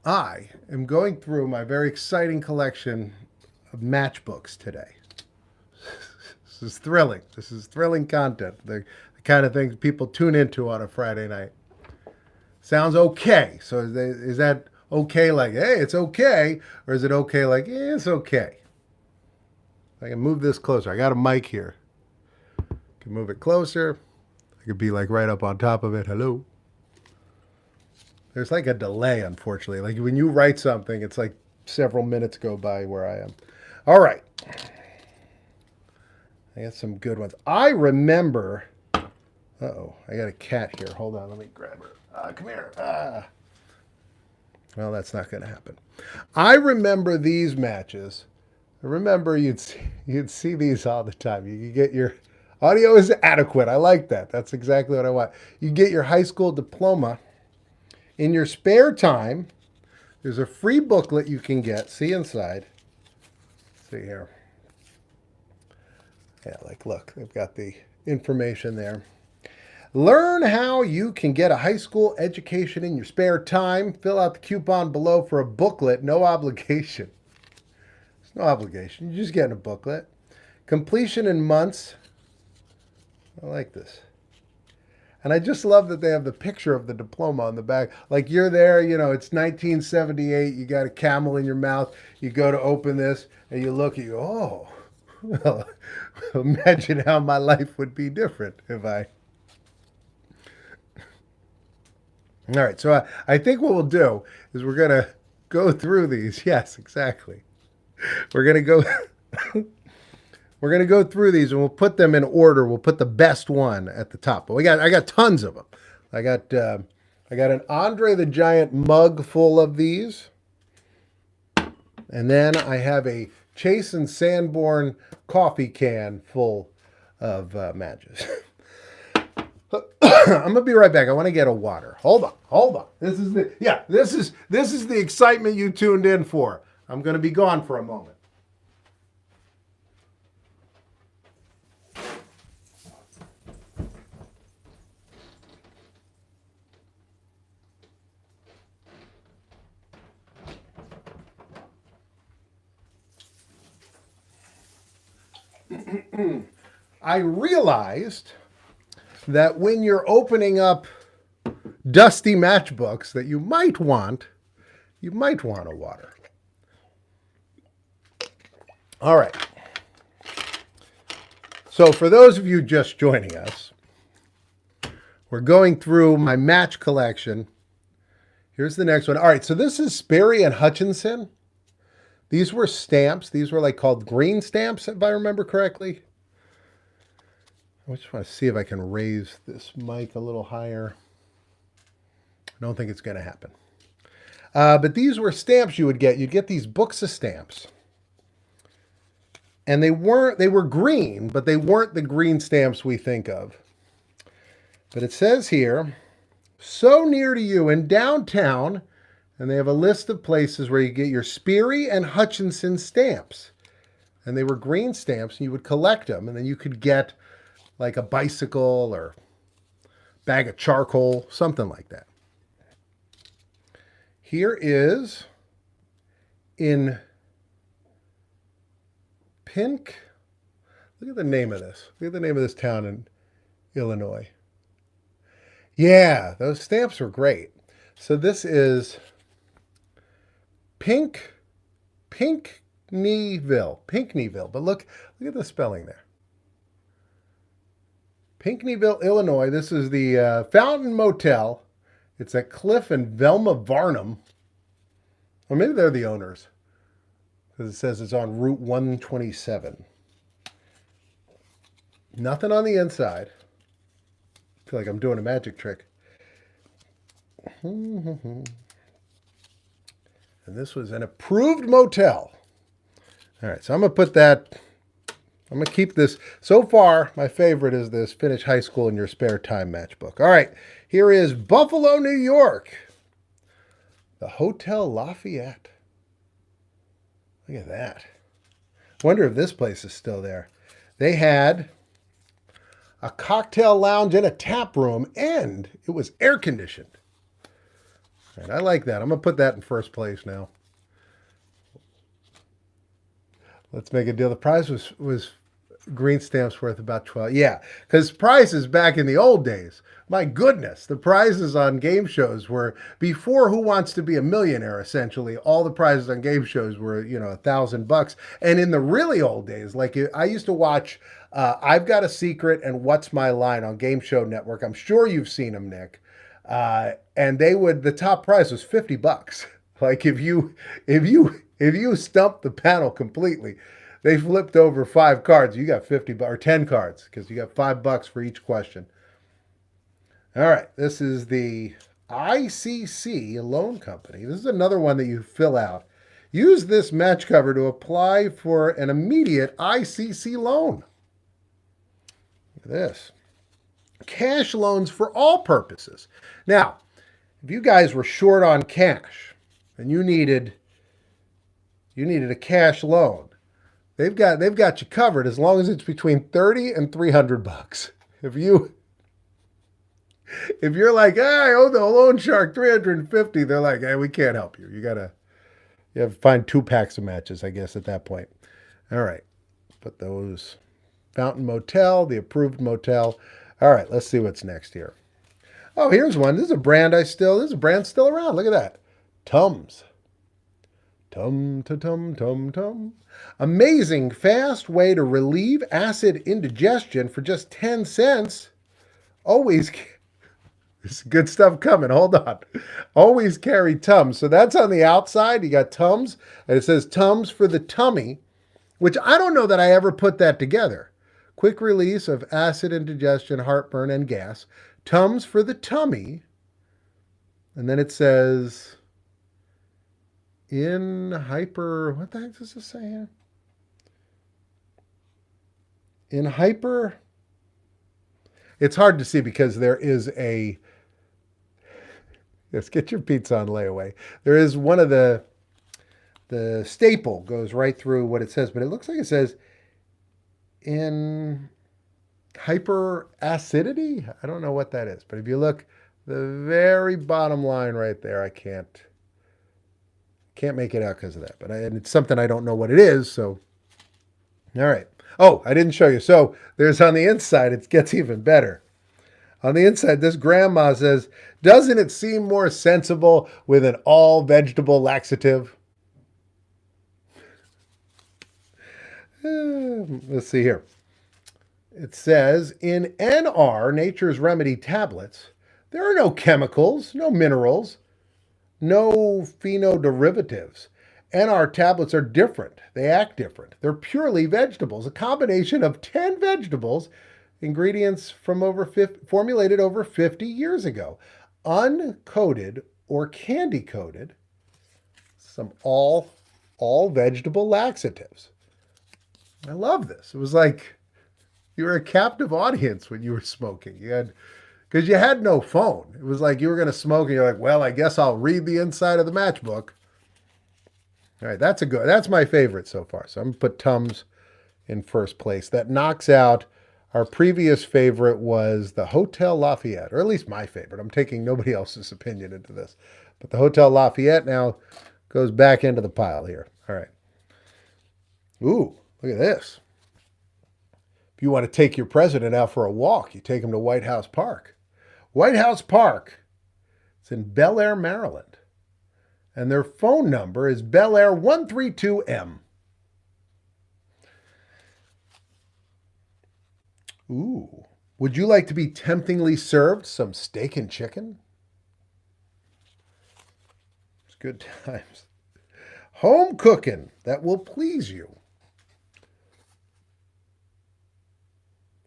I am going through my very exciting collection of matchbooks today. This is thrilling. This is thrilling content. The kind of things people tune into on a Friday night. Sounds okay. So is that okay like, hey, it's okay? Or is it okay like, yeah, it's okay? I can move this closer. I got a mic here. I can move it closer. I could be like right up on top of it. Hello. There's like a delay, unfortunately. Like when you write something, it's like several minutes go by where I am. All right. I got some good ones. I remember. Uh-oh. I got a cat here. Hold on. Let me grab her. Come here. Well, that's not going to happen. I remember these matches. I remember you'd see these all the time. You could get your audio is adequate. I like that. That's exactly what I want. You get your high school diploma. In your spare time, there's a free booklet you can get. See inside. See here. Yeah, like, look, they've got the information there. Learn how you can get a high school education in your spare time. Fill out the coupon below for a booklet. No obligation. There's no obligation. You're just getting a booklet. Completion in months. I like this. And I just love that they have the picture of the diploma on the back. Like you're there, you know, it's 1978. You got a camel in your mouth. You go to open this and you look and you go, oh, well, imagine how my life would be different if I. All right. So I think what we'll do is we're going to go through these. Yes, exactly. We're going to go. We're going to go through these and we'll put them in order. We'll put the best one at the top. But I got tons of them. I got an Andre the Giant mug full of these. And then I have a Chase and Sanborn coffee can full of matches. I'm going to be right back. I want to get a water. Hold on. This is the excitement you tuned in for. I'm going to be gone for a moment. I realized that when you're opening up dusty matchbooks that you might want a water. All right. So for those of you just joining us, we're going through my match collection. Here's the next one. All right, so this is Sperry and Hutchinson. These were stamps. These were like called green stamps, if I remember correctly. I just want to see if I can raise this mic a little higher. I don't think it's going to happen. But these were stamps you would get. You'd get these books of stamps. And they were green, but they weren't the green stamps we think of. But it says here, so near to you in downtown, and they have a list of places where you get your Sperry and Hutchinson stamps. And they were green stamps, and you would collect them, and then you could get like a bicycle or bag of charcoal, something like that. Here is in pink. Look at the name of this. Look at the name of this town in Illinois. Yeah, those stamps were great. So this is Pinckneyville. But look at the spelling there. Pinckneyville, Illinois. This is the Fountain Motel. It's at Cliff and Velma Varnum. Or maybe they're the owners. Because it says it's on Route 127. Nothing on the inside. I feel like I'm doing a magic trick. And this was an approved motel. All right, so I'm going to put that... I'm going to keep this. So far, my favorite is this Finish High School in Your Spare Time matchbook. All right, here is Buffalo, New York. The Hotel Lafayette. Look at that. Wonder if this place is still there. They had a cocktail lounge and a tap room, and it was air conditioned. All right, I like that. I'm going to put that in first place now. Let's make a deal. The prize was green stamps worth about 12. Yeah, because prizes back in the old days, my goodness, the prizes on game shows were before Who Wants to Be a Millionaire, essentially. All the prizes on game shows were, $1,000. And in the really old days, like I used to watch I've Got a Secret and What's My Line on Game Show Network. I'm sure you've seen them, Nick. And the top prize was $50. Like if you stumped the panel completely, they flipped over 5 cards. You got 50 or 10 cards because you got $5 for each question. All right, this is the ICC Loan Company. This is another one that you fill out. Use this match cover to apply for an immediate ICC loan. Look at this. Cash loans for all purposes. Now, if you guys were short on cash and you needed a cash loan, they've got you covered as long as it's between $30 and $300. If you're like, I owe the loan shark $350, they're like, hey, we can't help you. You have to find 2 packs of matches, I guess, at that point. All right. Put those Fountain Motel, the approved motel. All right, let's see what's next here. Oh, here's one. This is a brand still around. Look at that. Tums. Tum, tum, tum, tum. Amazing fast way to relieve acid indigestion for just 10 cents. Always, there's good stuff coming. Hold on. Always carry Tums. So that's on the outside. You got Tums, and it says Tums for the tummy, which I don't know that I ever put that together. Quick release of acid indigestion, heartburn, and gas. Tums for the tummy. And then it says, what the heck does this say here? It's hard to see because there is let's get your pizza on layaway. There is one of the staple goes right through what it says, but it looks like it says in hyperacidity. I don't know what that is, but if you look, the very bottom line right there, I can't make it out because of that. And it's something I don't know what it is. So, all right. Oh, I didn't show you. So there's on the inside, it gets even better. On the inside, this grandma says, doesn't it seem more sensible with an all vegetable laxative? Let's see here. It says, in NR, Nature's Remedy tablets, there are no chemicals, no minerals, no phenoderivatives. NR tablets are different. They act different. They're purely vegetables, a combination of 10 vegetables, ingredients formulated over 50 years ago, uncoated or candy coated, some all vegetable laxatives. I love this. It was like you were a captive audience when you were smoking. Because you had no phone. It was like you were going to smoke and you're like, well, I guess I'll read the inside of the matchbook. All right, that's my favorite so far. So I'm going to put Tums in first place. That knocks out our previous favorite was the Hotel Lafayette, or at least my favorite. I'm taking nobody else's opinion into this. But the Hotel Lafayette now goes back into the pile here. All right. Ooh, look at this. If you want to take your president out for a walk, you take him to White House Park. White House Park. It's in Bel Air, Maryland. And their phone number is Bel Air 132M. Ooh. Would you like to be temptingly served some steak and chicken? It's good times. Home cooking that will please you.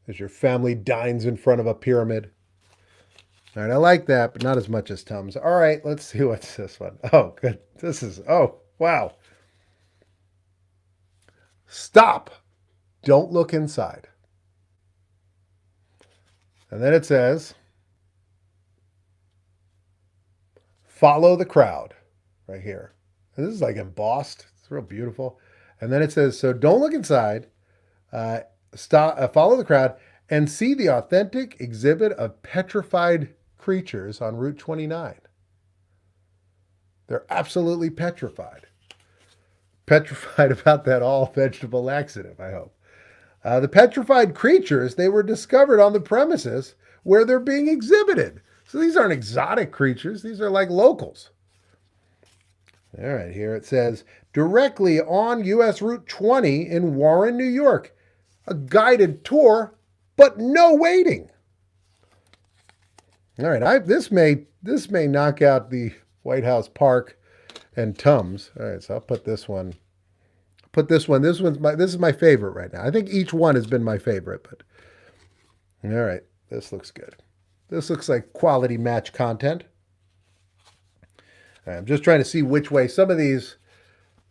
As your family dines in front of a pyramid. All right, I like that, but not as much as Tums. All right, let's see what's this one. Oh, good. Wow. Stop. Don't look inside. And then it says, follow the crowd right here. And this is like embossed. It's real beautiful. And then it says, so don't look inside. Follow the crowd and see the authentic exhibit of Petrified Creatures on Route 29. They're absolutely petrified. Petrified about that all vegetable laxative, I hope. The petrified creatures, they were discovered on the premises where they're being exhibited. So these aren't exotic creatures. These are like locals. All right, here it says, directly on U.S. Route 20 in Warren, New York. A guided tour, but no waiting. All right, this may knock out the White House Park and Tums. All right, so I'll put this one. This is my favorite right now. I think each one has been my favorite, but all right, this looks good. This looks like quality match content. All right, I'm just trying to see which way. Some of these,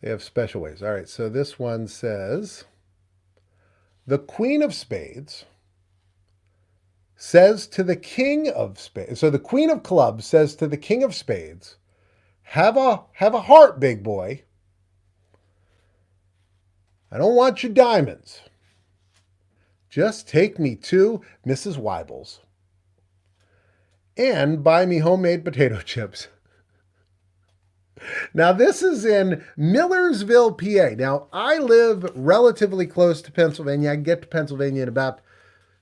they have special ways. All right, so this one says, the Queen of Spades says to the King of Spades. So the Queen of Clubs says to the King of Spades, have a heart, big boy. I don't want your diamonds. Just take me to Mrs. Weibel's and buy me homemade potato chips. Now, this is in Millersville, PA. Now, I live relatively close to Pennsylvania. I can get to Pennsylvania in about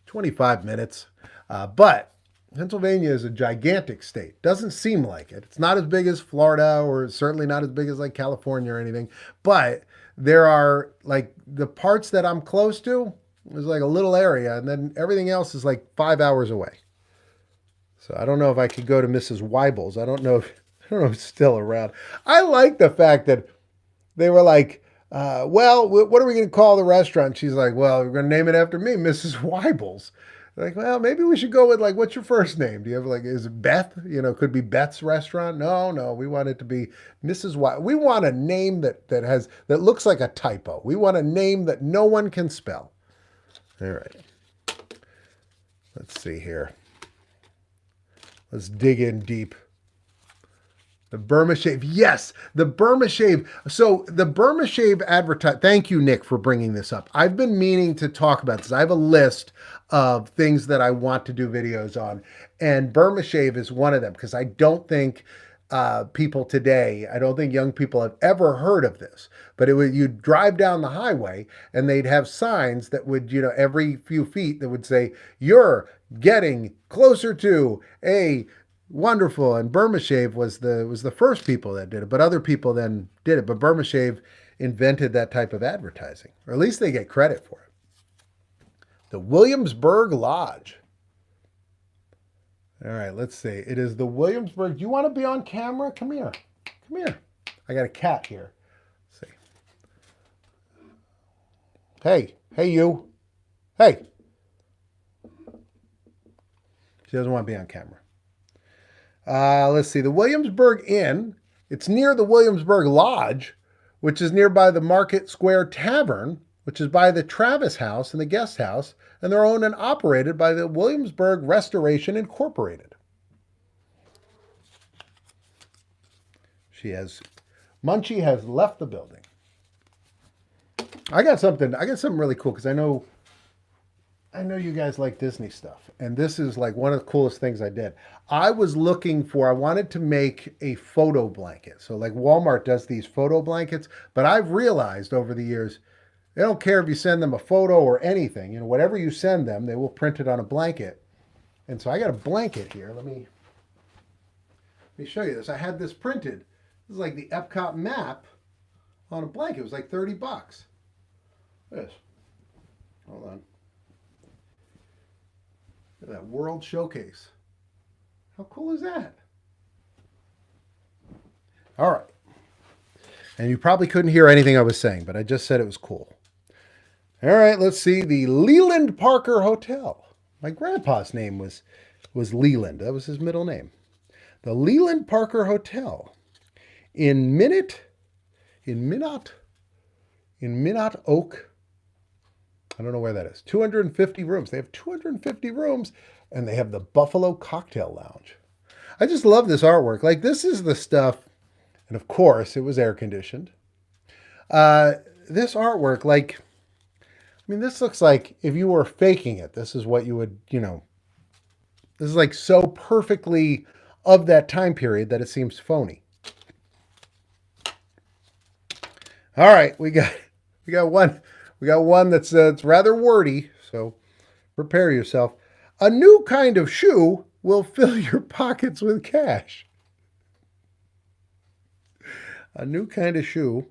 25 minutes. But Pennsylvania is a gigantic state. Doesn't seem like it. It's not as big as Florida, or certainly not as big as like California or anything. But there are like the parts that I'm close to is like a little area, and then everything else is like 5 hours away. So I don't know if I could go to Mrs. Weibel's. I don't know if it's still around. I like the fact that they were like, well, what are we going to call the restaurant? She's like, well, we're going to name it after me, Mrs. Weibel's. Like, well, maybe we should go with like, what's your first name? Do you have like, is it Beth? You know, could be Beth's restaurant. No, we want it to be Mrs. Weibel's. We want a name that looks like a typo. We want a name that no one can spell. All right. Let's see here. Let's dig in deep. The Burma Shave. Yes, the Burma Shave. So the Burma Shave thank you, Nick, for bringing this up. I've been meaning to talk about this. I have a list of things that I want to do videos on, and Burma Shave is one of them, because I don't think people today, I don't think young people have ever heard of this. But you'd drive down the highway and they'd have signs that would, every few feet that would say, you're getting closer to a wonderful. And Burma Shave was the first people that did it, but other people then did it. But Burma Shave invented that type of advertising, or at least they get credit for it. The Williamsburg Lodge. All right, let's see. It is the Williamsburg. Do you want to be on camera? Come here. Come here. I got a cat here. Let's see. Hey, you. Hey. She doesn't want to be on camera. Let's see. The Williamsburg Inn. It's near the Williamsburg Lodge, which is nearby the Market Square Tavern, which is by the Travis House and the Guest House, and they're owned and operated by the Williamsburg Restoration Incorporated. Munchie has left the building. I got something really cool, because I know you guys like Disney stuff, and this is like one of the coolest things I did. I wanted to make a photo blanket. So like Walmart does these photo blankets, but I've realized over the years, they don't care if you send them a photo or anything. Whatever you send them, they will print it on a blanket. And so I got a blanket here. Let me show you this. I had this printed. This is like the Epcot map on a blanket. It was like $30. This. Hold on. Look at that World Showcase. How cool is that? All right. And you probably couldn't hear anything I was saying, but I just said it was cool. All right, let's see. The Leland Parker Hotel. My grandpa's name was Leland. That was his middle name. The Leland Parker Hotel in Minot Oak. I don't know where that is. 250 rooms. They have 250 rooms, and they have the Buffalo Cocktail Lounge. I just love this artwork. Like, this is the stuff, and of course, it was air conditioned. This artwork, like, this looks like if you were faking it, this is what you would, this is like so perfectly of that time period that it seems phony. All right, we got one that's it's rather wordy, so prepare yourself. A new kind of shoe will fill your pockets with cash. A new kind of shoe.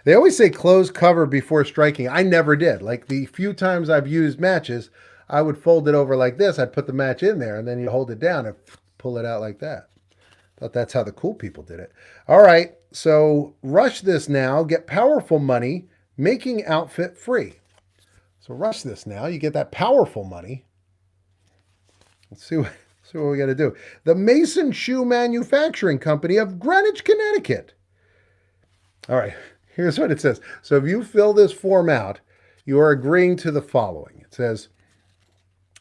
They always say close cover before striking. I never did. Like the few times I've used matches, I would fold it over like this. I'd put the match in there, and then you hold it down and pull it out like that. Thought that's how the cool people did it. All right, so rush this now. Get powerful money, making outfit free. So rush this now. You get that powerful money. Let's see what we got to do. The Mason Shoe Manufacturing Company of Greenwich, Connecticut. All right, here's what it says. So if you fill this form out, you are agreeing to the following. It says,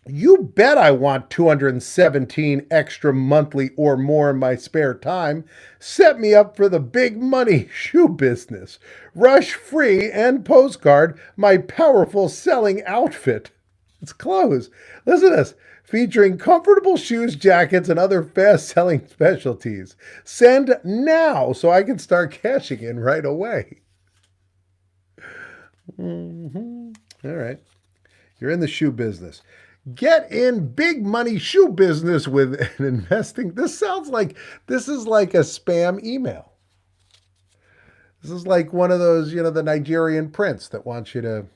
you bet I want 217 extra monthly or more in my spare time. Set me up for the big money shoe business. Rush free and postcard my powerful selling outfit. It's clothes. Listen to this. Featuring comfortable shoes, jackets, and other fast-selling specialties. Send now so I can start cashing in right away. All right. You're in the shoe business. Get in big money shoe business with an investing. This is like a spam email. This is like one of those, the Nigerian prince that wants you to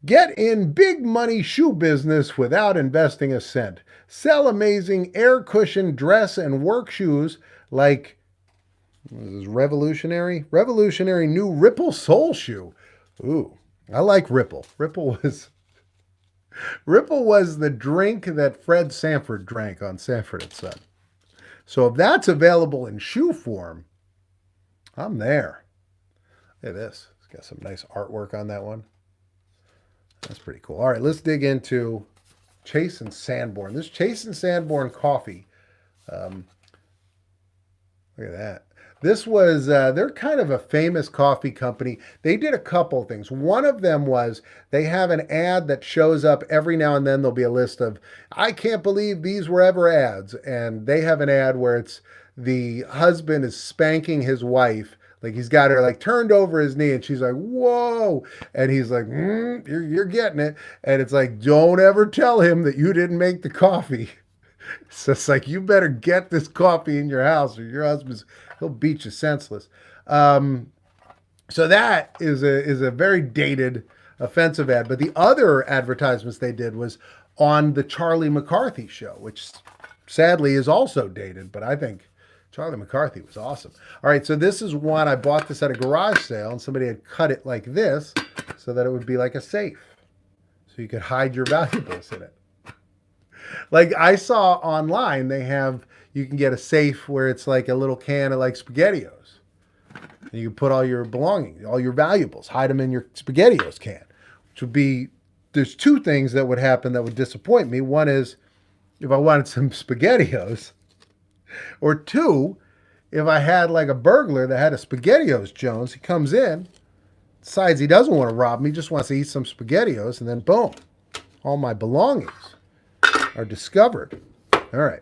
get in big money shoe business without investing a cent. Sell amazing air cushion dress and work shoes like, what is this, revolutionary new Ripple sole shoe. Ooh, I like Ripple. Ripple was the drink that Fred Sanford drank on Sanford and Son. So if that's available in shoe form, I'm there. Look at this. It's got some nice artwork on that one. That's pretty cool. All right, let's dig into Chase and Sanborn. This Chase and Sanborn coffee. Look at that. This was, they're kind of a famous coffee company. They did a couple things. One of them was they have an ad that shows up every now and then. There'll be a list of, I can't believe these were ever ads. And they have an ad where it's the husband is spanking his wife. Like he's got her like turned over his knee and she's like, whoa. And he's like, you're getting it. And it's like, don't ever tell him that you didn't make the coffee. So it's like, you better get this coffee in your house or your he'll beat you senseless. So that is a very dated, offensive ad. But the other advertisements they did was on the Charlie McCarthy show, which sadly is also dated, but I think Charlie McCarthy was awesome. All right, so this is one. I bought this at a garage sale, and somebody had cut it like this so that it would be like a safe. So you could hide your valuables in it. Like I saw online, you can get a safe where it's like a little can of like SpaghettiOs. And you can put all your belongings, all your valuables, hide them in your SpaghettiOs can, which would be, there's two things that would happen that would disappoint me. One is if I wanted some SpaghettiOs, or two, if I had like a burglar that had a SpaghettiOs Jones, he comes in, decides he doesn't want to rob me, just wants to eat some SpaghettiOs, and then boom, all my belongings are discovered. All right.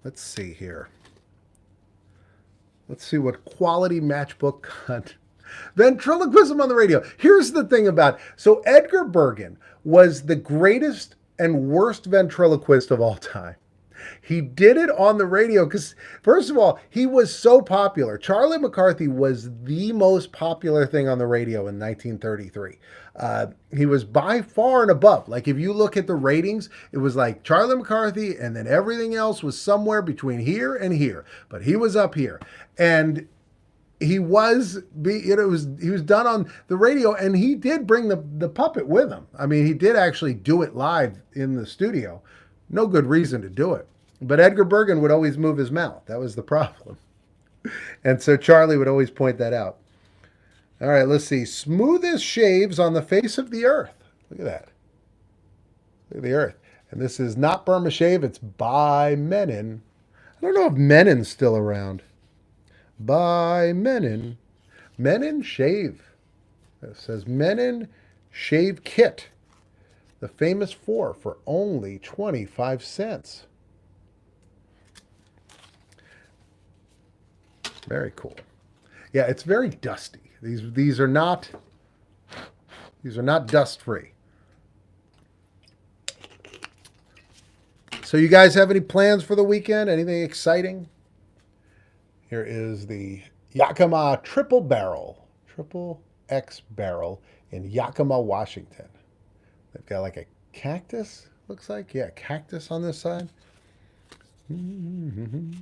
Let's see here. Let's see what quality matchbook content. Ventriloquism on the radio. Here's the thing about, so Edgar Bergen was the greatest and worst ventriloquist of all time. He did it on the radio because, first of all, he was so popular. Charlie McCarthy was the most popular thing on the radio in 1933. He was by far and above. Like, if you look at the ratings, it was like Charlie McCarthy, and then everything else was somewhere between here and here. But he was up here. And he was done on the radio, and he did bring the puppet with him. I mean, he did actually do it live in the studio. No good reason to do it. But Edgar Bergen would always move his mouth. That was the problem. And so Charlie would always point that out. All right, let's see. Smoothest shaves on the face of the earth. Look at that. Look at the earth. And this is not Burma Shave. It's by Menon. I don't know if Menon's still around. By Menon. Menon Shave. It says Menon Shave Kit. The famous four for only 25 cents. Very cool. Yeah, it's very dusty. These are not dust free. So you guys have any plans for the weekend? Anything exciting? Here is the Yakima Triple X Barrel in Yakima, Washington. They've got like a cactus, looks like. Yeah, cactus on this side. Mm-hmm.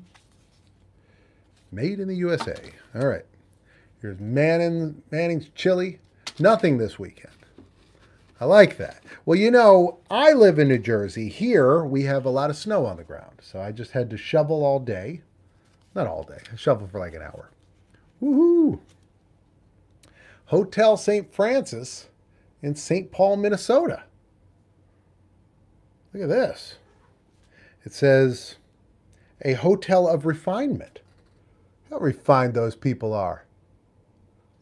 Made in the USA. All right. Here's Manning's chili. Nothing this weekend. I like that. Well, you know, I live in New Jersey. Here, we have a lot of snow on the ground. So I just had to shovel all day. Not all day. I shoveled for like an hour. Woohoo! Hotel St. Francis in St. Paul, Minnesota. Look at this. It says, a hotel of refinement. How refined those people are.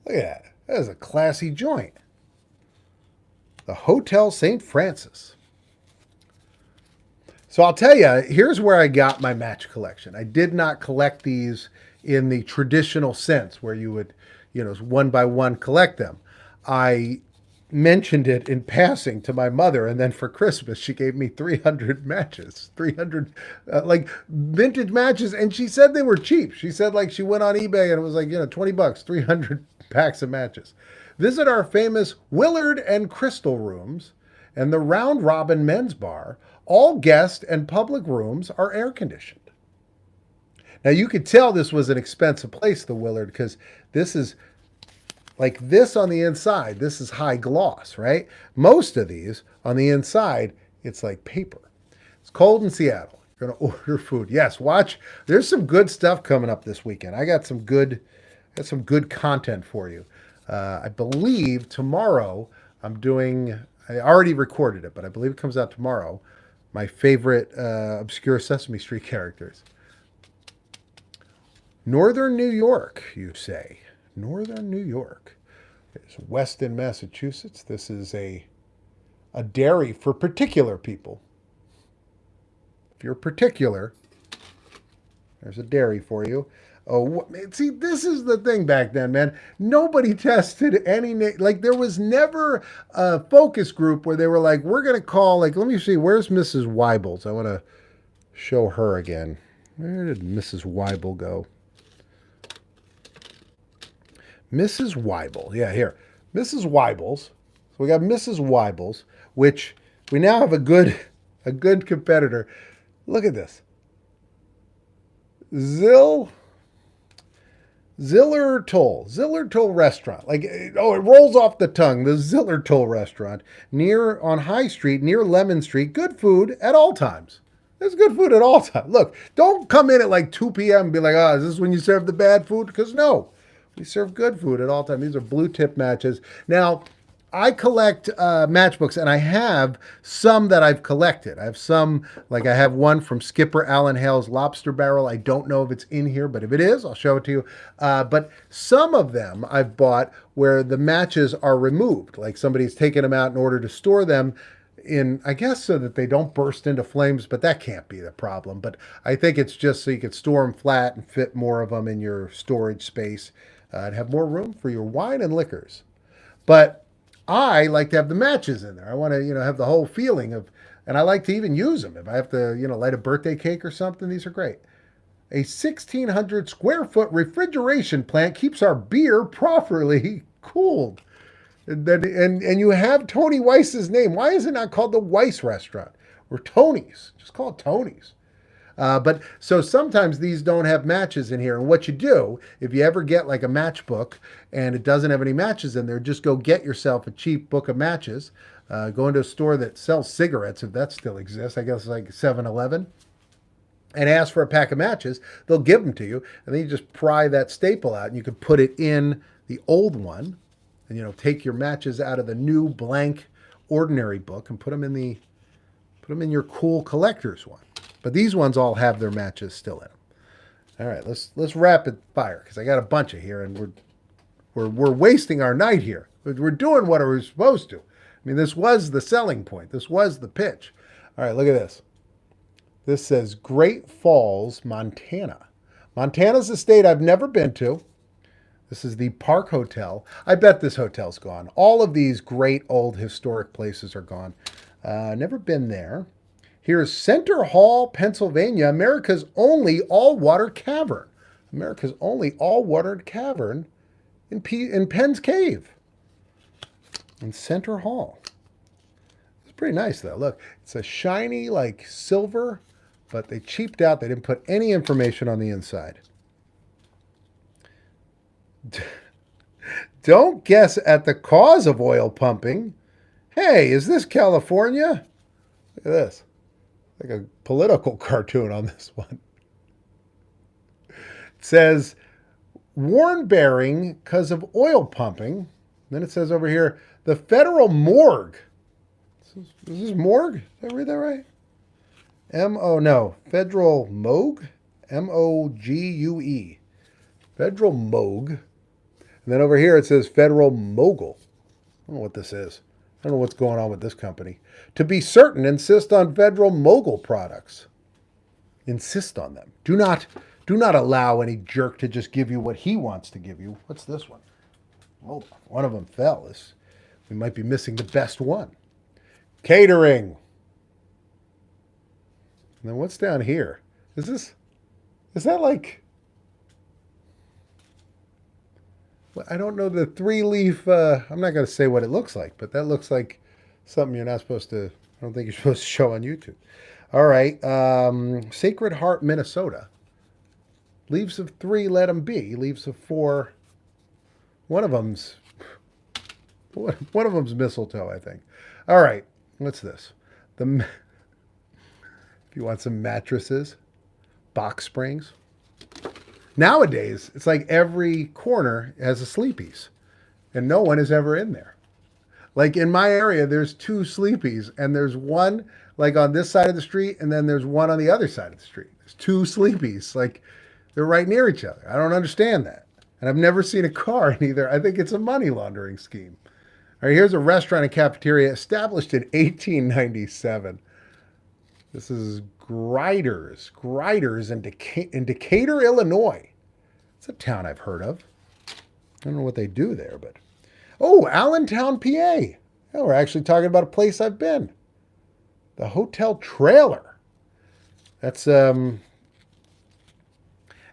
Look at that. That is a classy joint. The Hotel St. Francis. So I'll tell you, here's where I got my match collection. I did not collect these in the traditional sense where you would, one by one collect them. I mentioned it in passing to my mother, and then for Christmas she gave me 300 matches, 300 like vintage matches, and she said they were cheap. She said like she went on eBay and it was like, $20, 300 packs of matches. Visit our famous Willard and Crystal rooms and the Round Robin Men's Bar. All guest and public rooms are air conditioned. Now you could tell this was an expensive place, the Willard, because this is like this on the inside. This is high gloss, right? Most of these on the inside, it's like paper. It's cold in Seattle. You're going to order food. Yes, watch. There's some good stuff coming up this weekend. I got some good content for you. I believe tomorrow I already recorded it, but I believe it comes out tomorrow. My favorite obscure Sesame Street characters. Northern New York, you say. Northern New York. It's Weston, Massachusetts. This is a dairy for particular people. If you're particular, there's a dairy for you. Oh, see, this is the thing back then, man. Nobody tested any like there was never a focus group where they were like, we're going to call, like, let me see, where's Mrs. Weibels? I want to show her again. Where did Mrs. Weibel go? Mrs. Weibel. Yeah, here. Mrs. Weibels. So we got Mrs. Weibels, which we now have a good competitor. Look at this. Zillertal Restaurant. Like, it rolls off the tongue. The Zillertal Restaurant on High Street, near Lemon Street. Good food at all times. There's good food at all times. Look, don't come in at like 2 p.m. and be like, is this when you serve the bad food? Because no, we serve good food at all times. These are blue tip matches. Now, I collect matchbooks, and I have some that I've collected. I have some, like I have one from Skipper Alan Hale's Lobster Barrel. I don't know if it's in here, but if it is, I'll show it to you. But some of them I've bought where the matches are removed, like somebody's taken them out in order to store them in, I guess, so that they don't burst into flames, but that can't be the problem. But I think it's just so you could store them flat and fit more of them in your storage space and have more room for your wine and liquors. But I like to have the matches in there. I want to, have the whole feeling of, and I like to even use them. If I have to, light a birthday cake or something, these are great. A 1,600 square foot refrigeration plant keeps our beer properly cooled. And you have Tony Weiss's name. Why is it not called the Weiss Restaurant or Tony's? Just call it Tony's. But so sometimes these don't have matches in here. And what you do, if you ever get like a matchbook and it doesn't have any matches in there, just go get yourself a cheap book of matches. Go into a store that sells cigarettes, if that still exists, I guess like 7-Eleven, and ask for a pack of matches. They'll give them to you. And then you just pry that staple out and you can put it in the old one and, take your matches out of the new blank ordinary book and put them in your cool collector's one. But these ones all have their matches still in them. All right, let's rapid fire because I got a bunch of here, and we're wasting our night here. We're doing what we're supposed to. I mean, this was the selling point. This was the pitch. All right, look at this. This says Great Falls, Montana. Montana's a state I've never been to. This is the Park Hotel. I bet this hotel's gone. All of these great old historic places are gone. Never been there. Here's Center Hall, Pennsylvania, America's only all-water cavern. America's only all-water cavern in Penn's Cave. In Center Hall. It's pretty nice, though. Look, it's a shiny, like, silver, but they cheaped out. They didn't put any information on the inside. Don't guess at the cause of oil pumping. Hey, is this California? Look at this. Like a political cartoon on this one. It says, warn bearing because of oil pumping. Then it says over here, the federal morgue. Is this morgue? Did I read that right? No. Federal Mogue? M-O-G-U-E. Federal Mogue. And then over here it says Federal Mogul. I don't know what this is. I don't know what's going on with this company. To be certain, insist on Federal Mogul products. Insist on them. Do not allow any jerk to just give you what he wants to give you. What's this one? Oh, one of them fell. We might be missing the best one. Catering. And then what's down here? Is that like... I don't know the three-leaf... I'm not going to say what it looks like, but that looks like something you're not supposed to... I don't think you're supposed to show on YouTube. All right. Sacred Heart, Minnesota. Leaves of 3, let them be. Leaves of 4... One of them's mistletoe, I think. All right. What's this? If you want some mattresses, box springs. Nowadays, it's like every corner has a Sleepy's, and no one is ever in there. Like in my area, there's 2 Sleepy's, and there's one like on this side of the street, and then there's one on the other side of the street. There's 2 Sleepy's, like they're right near each other. I don't understand that. And I've never seen a car in either. I think it's a money laundering scheme. All right, here's a restaurant and cafeteria established in 1897. This is Griders in Decatur, Illinois. It's a town I've heard of. I don't know what they do there, but... Oh, Allentown, PA. Yeah, we're actually talking about a place I've been. The Hotel Trailer. That's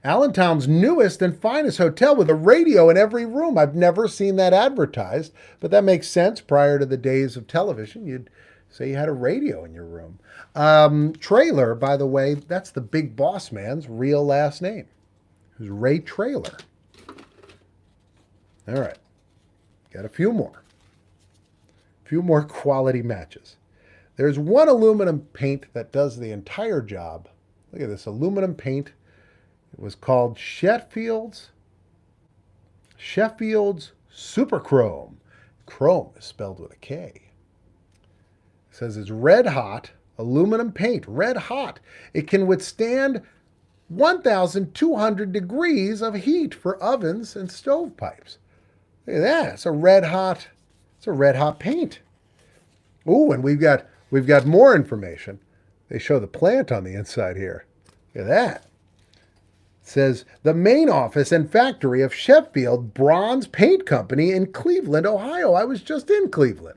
Allentown's newest and finest hotel with a radio in every room. I've never seen that advertised, but that makes sense. Prior to the days of television, you'd say you had a radio in your room. Trailer, by the way, that's the big boss man's real last name. Who's Ray Trailer. All right. Got a few more. A few more quality matches. There's one aluminum paint that does the entire job. Look at this aluminum paint. It was called Sheffield's Super Chrome. Chrome is spelled with a K. It says it's red hot aluminum paint. Red hot. It can withstand 1,200 degrees of heat for ovens and stovepipes. Look at that. It's a red hot paint. Ooh, and we've got more information. They show the plant on the inside here. Look at that. It says the main office and factory of Sheffield Bronze Paint Company in Cleveland, Ohio. I was just in Cleveland.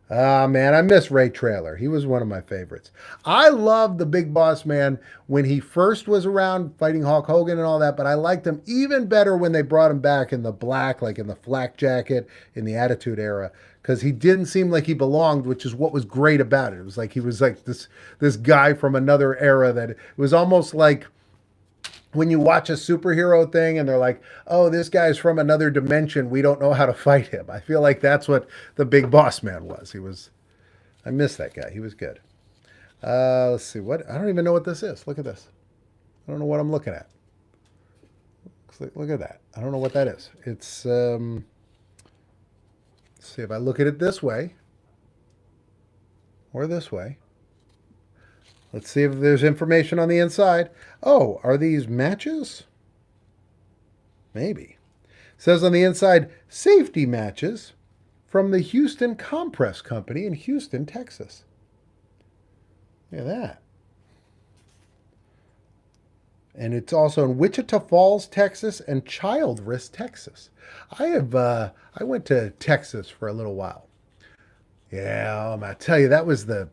Ah, man, I miss Ray Trailer. He was one of my favorites. I loved the Big Boss Man when he first was around fighting Hulk Hogan and all that, but I liked him even better when they brought him back in the black, like in the flak jacket, in the Attitude Era, because he didn't seem like he belonged, which is what was great about it. It was like he was like this guy from another era that it was almost like when you watch a superhero thing and they're like, oh, this guy's from another dimension. We don't know how to fight him. I feel like that's what the Big Boss Man was. I miss that guy. He was good. Let's see. I don't even know what this is. Look at this. I don't know what I'm looking at. Look at that. I don't know what that is. It's, let's see if I look at it this way or this way. Let's see if there's information on the inside. Oh, are these matches? Maybe. It says on the inside, safety matches from the Houston Compress Company in Houston, Texas. Look at that. And it's also in Wichita Falls, Texas, and Childress, Texas. I went to Texas for a little while. Yeah, I tell you, that was the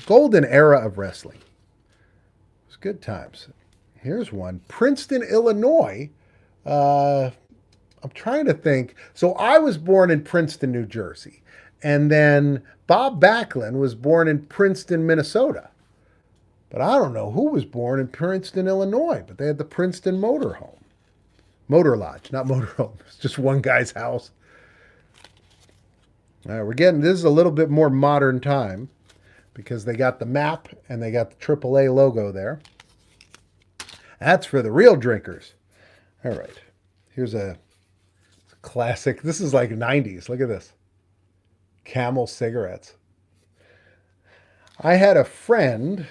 golden era of wrestling. It was good times. Here's one, Princeton, Illinois. Uh, I'm trying to think. So I was born in Princeton, New Jersey, and then Bob Backlund was born in Princeton, Minnesota. But I don't know who was born in Princeton, Illinois, but they had the Princeton Motor Lodge, not motorhome. It's just one guy's house. All right, this is a little bit more modern time because they got the map and they got the AAA logo there. That's for the real drinkers. All right, here's a classic. This is like 90s. Look at this. Camel cigarettes. I had a friend.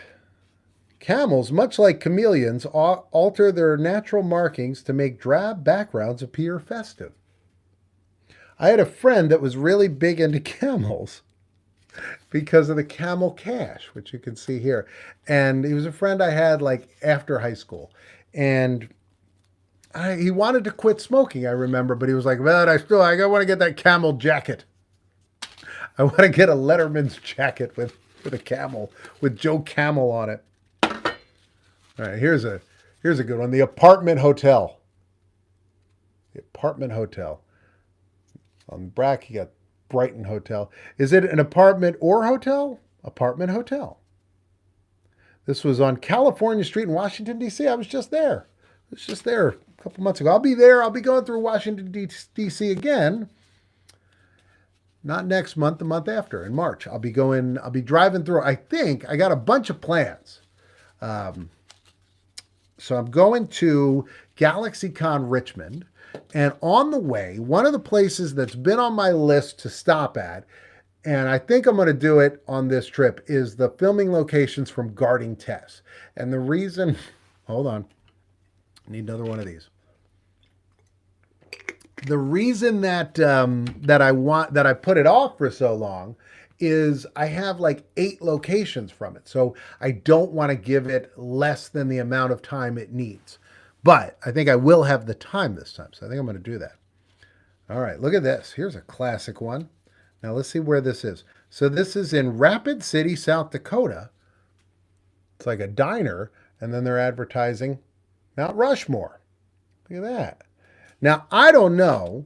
Camels, much like chameleons, alter their natural markings to make drab backgrounds appear festive. I had a friend that was really big into camels because of the Camel Cash, which you can see here. And he was a friend I had like after high school. And he wanted to quit smoking, I remember, but he was like, well, I want to get that camel jacket. I want to get a Letterman's jacket with a camel, with Joe Camel on it. All right, here's a good one. The Apartment Hotel. The Apartment Hotel. On the back, you got Brighton Hotel. Is it an apartment or hotel? Apartment Hotel. This was on California Street in Washington, D.C. I was just there. I was just there a couple months ago. I'll be there. I'll be going through Washington, D.C. again. Not next month, the month after, in March. I'll be driving through. I think I got a bunch of plans. So I'm going to GalaxyCon Richmond, and on the way, one of the places that's been on my list to stop at, and I think I'm going to do it on this trip, is the filming locations from Guarding Tess. And the reason, hold on, I need another one of these. The reason that I put it off for so long is I have like 8 locations from it. So I don't want to give it less than the amount of time it needs. But I think I will have the time this time. So I think I'm going to do that. All right, look at this. Here's a classic one. Now let's see where this is. So this is in Rapid City, South Dakota. It's like a diner, and then they're advertising Mount Rushmore. Look at that. Now, I don't know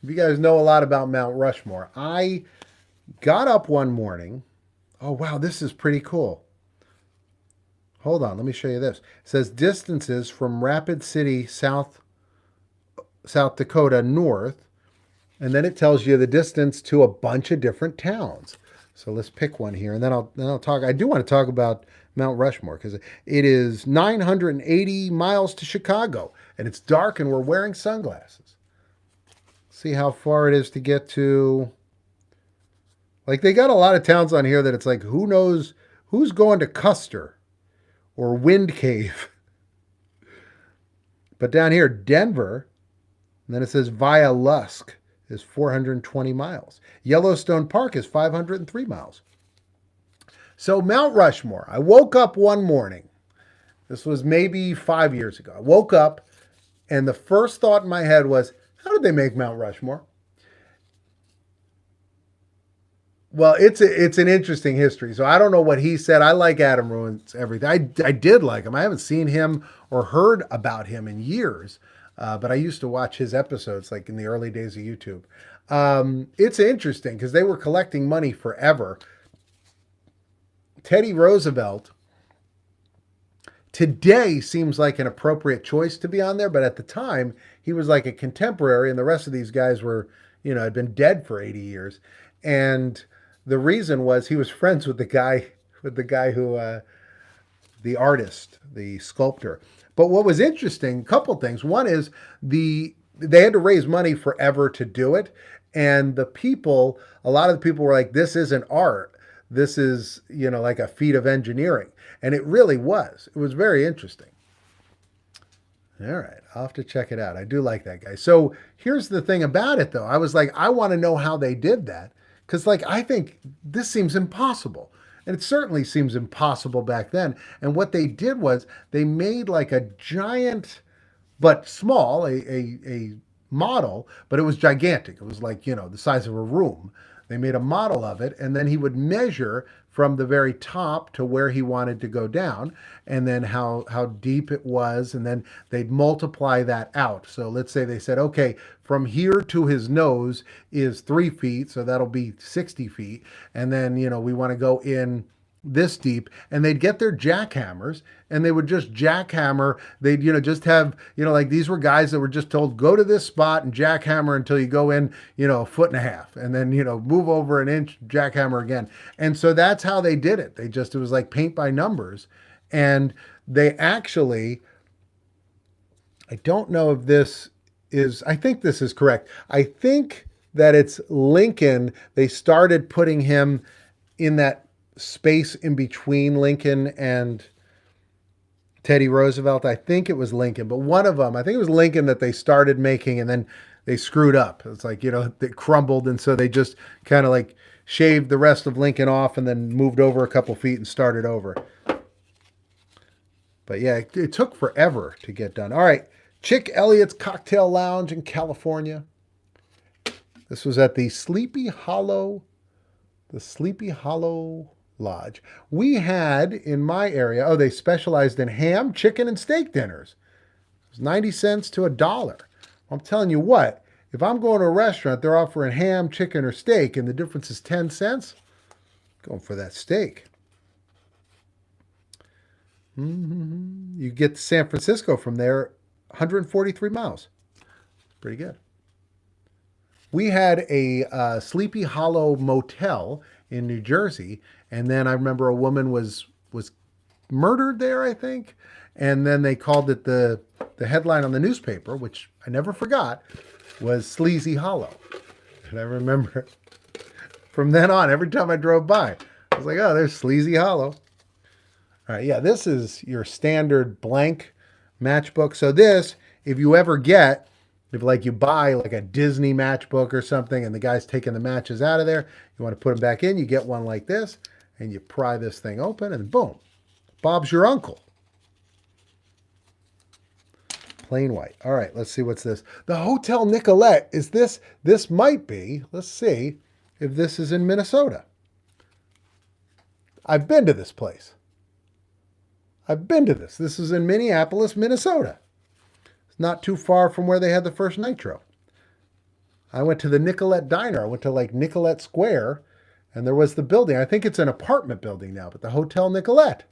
if you guys know a lot about Mount Rushmore. I got up one morning. Oh, wow, this is pretty cool. Hold on, let me show you this. It says distances from Rapid City, South Dakota north, and then it tells you the distance to a bunch of different towns. So let's pick one here, and then I'll talk. I do want to talk about Mount Rushmore because it is 980 miles to Chicago, and it's dark, and we're wearing sunglasses. See how far it is to get to. Like, they got a lot of towns on here that it's like, who knows who's going to Custer or Wind Cave. But down here, Denver, and then it says via Lusk is 420 miles. Yellowstone Park is 503 miles. So Mount Rushmore, I woke up one morning. This was maybe 5 years ago. I woke up, and the first thought in my head was, how did they make Mount Rushmore? Well, it's an interesting history. So I don't know what he said. I like Adam Ruins Everything. I did like him. I haven't seen him or heard about him in years, but I used to watch his episodes like in the early days of YouTube. It's interesting because they were collecting money forever. Teddy Roosevelt today seems like an appropriate choice to be on there, but at the time he was like a contemporary, and the rest of these guys were, had been dead for 80 years. And the reason was he was friends with the guy who, the artist, the sculptor. But what was interesting, a couple things. One is they had to raise money forever to do it. And a lot of the people were like, this isn't art. This is, like a feat of engineering. And it really was. It was very interesting. All right, I'll have to check it out. I do like that guy. So here's the thing about it, though. I was like, I want to know how they did that. Because, I think this seems impossible. And it certainly seems impossible back then. And what they did was they made like a giant, but small, a model, but it was gigantic. It was like, the size of a room. They made a model of it, and then he would measure from the very top to where he wanted to go down, and then how deep it was, and then they'd multiply that out. So let's say they said, okay, from here to his nose is 3 feet, so that'll be 60 feet, and then we want to go in this deep, and they'd get their jackhammers and they would just jackhammer. They'd just have like, these were guys that were just told, go to this spot and jackhammer until you go in a foot and a half, and then move over an inch, jackhammer again. And so that's how they did it. It was like paint by numbers. And they actually, I don't know if this is, I think this is correct, I think that it's Lincoln. They started putting him in that space in between Lincoln and Teddy Roosevelt. I think it was Lincoln, but one of them, I think it was Lincoln, that they started making, and then they screwed up. It's like, it crumbled, and so they just kind of like shaved the rest of Lincoln off and then moved over a couple feet and started over. But yeah, it took forever to get done. All right, Chick Elliott's Cocktail Lounge in California. This was at the Sleepy Hollow Lodge. We had in my area, they specialized in ham, chicken, and steak dinners. It was 90 cents to $1. I'm telling you what, if I'm going to a restaurant, they're offering ham, chicken, or steak, and the difference is 10 cents, going for that steak. You get to San Francisco from there, 143 miles. Pretty good. We had a Sleepy Hollow Motel in New Jersey, and then I remember a woman was murdered there, I think, and then they called it, the headline on the newspaper, which I never forgot, was Sleazy Hollow. And I remember from then on, every time I drove by, I was like, oh, there's Sleazy Hollow. All right, yeah, this is your standard blank matchbook. So this, if you ever get, if like you buy like a Disney matchbook or something and the guy's taking the matches out of there, you want to put them back in, you get one like this and you pry this thing open and boom, Bob's your uncle. Plain white. All right, let's see what's this. The Hotel Nicolet. Is this might be, let's see if this is in Minnesota. I've been to this place. This is in Minneapolis, Minnesota. Not too far from where they had the first Nitro. I went to the Nicolet Diner. I went to like Nicolet Square, and there was the building. I think it's an apartment building now, but the Hotel Nicolet.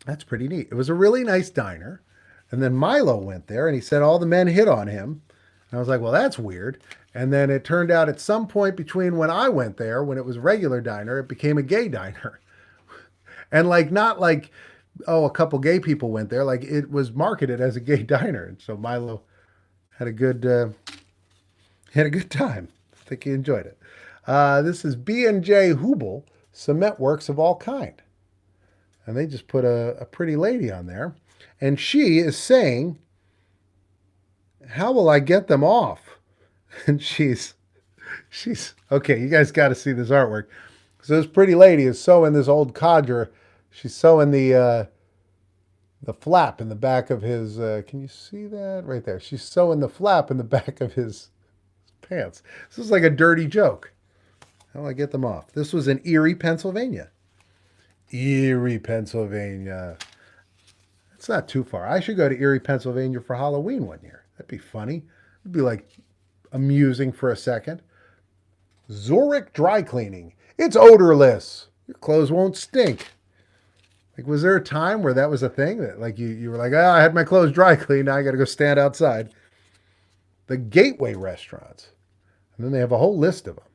That's pretty neat. It was a really nice diner. And then Milo went there, and he said all the men hit on him. And I was like, well, that's weird. And then it turned out at some point between when I went there, when it was a regular diner, it became a gay diner. And like, not like, a couple gay people went there. Like, it was marketed as a gay diner. And so Milo had a good time. I think he enjoyed it. This is B&J Hubel, Cement Works of all kind. And they just put a pretty lady on there. And she is saying, how will I get them off? And she's okay, you guys got to see this artwork. So this pretty lady is sewing this old codger. She's sewing the flap in the back of his, can you see that? Right there. She's sewing the flap in the back of his pants. This is like a dirty joke. How do I get them off? This was in Erie, Pennsylvania. It's not too far. I should go to Erie, Pennsylvania for Halloween one year. That'd be funny. It'd be like amusing for a second. Zurich Dry Cleaning. It's odorless. Your clothes won't stink. Like, was there a time where that was a thing that like you were like, I had my clothes dry cleaned, now I got to go stand outside? The Gateway restaurants. And then they have a whole list of them.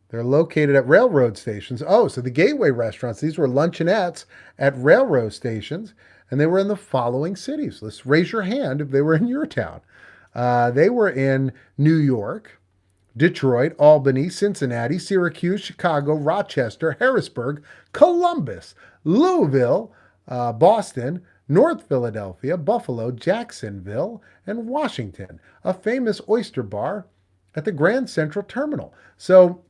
They're located at railroad stations. Oh, so the Gateway restaurants, these were luncheonettes at railroad stations, and they were in the following cities. Let's raise your hand if they were in your town. They were in New York, Detroit, Albany, Cincinnati, Syracuse, Chicago, Rochester, Harrisburg, Columbus, Louisville, Boston, North Philadelphia, Buffalo, Jacksonville, and Washington, a famous oyster bar at the Grand Central Terminal. So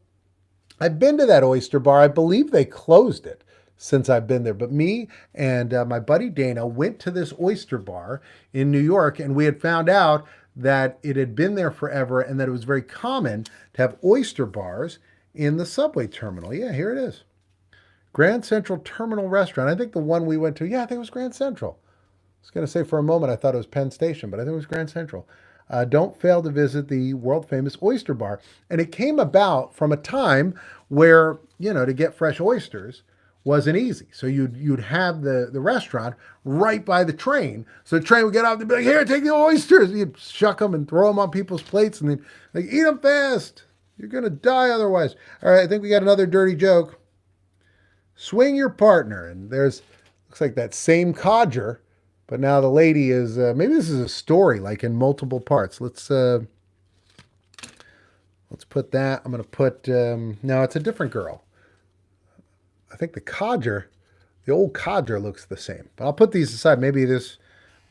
I've been to that oyster bar. I believe they closed it since I've been there. But me and my buddy Dana went to this oyster bar in New York, and we had found out that it had been there forever and that it was very common to have oyster bars in the subway terminal. Yeah, here it is. Grand Central Terminal Restaurant. I think the one we went to, I think it was Grand Central. I was going to say for a moment I thought it was Penn Station, but I think it was Grand Central. Don't fail to visit the world-famous oyster bar. And it came about from a time where, to get fresh oysters wasn't easy. So you'd have the restaurant right by the train. So the train would get off and be like, here, take the oysters. You'd shuck them and throw them on people's plates and then eat them fast. You're going to die otherwise. All right, I think we got another dirty joke. Swing your partner. And looks like that same codger, but now the lady is, maybe this is a story like in multiple parts. Let's put that. I'm going to put, no, it's a different girl. I think the old codger looks the same, but I'll put these aside. Maybe there's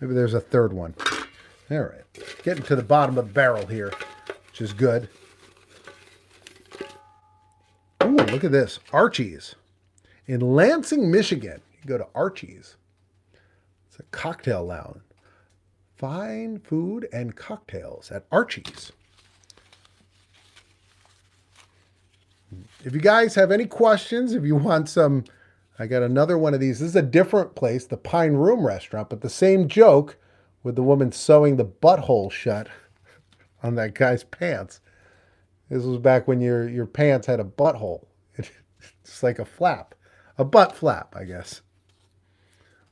a third one. All right. Getting to the bottom of the barrel here, which is good. Ooh, look at this. Archies. In Lansing, Michigan, you go to Archies. It's a cocktail lounge. Fine food and cocktails at Archies. If you guys have any questions, if you want some, I got another one of these. This is a different place, the Pine Room Restaurant, but the same joke with the woman sewing the butthole shut on that guy's pants. This was back when your pants had a butthole. It's like a flap. A butt flap, I guess.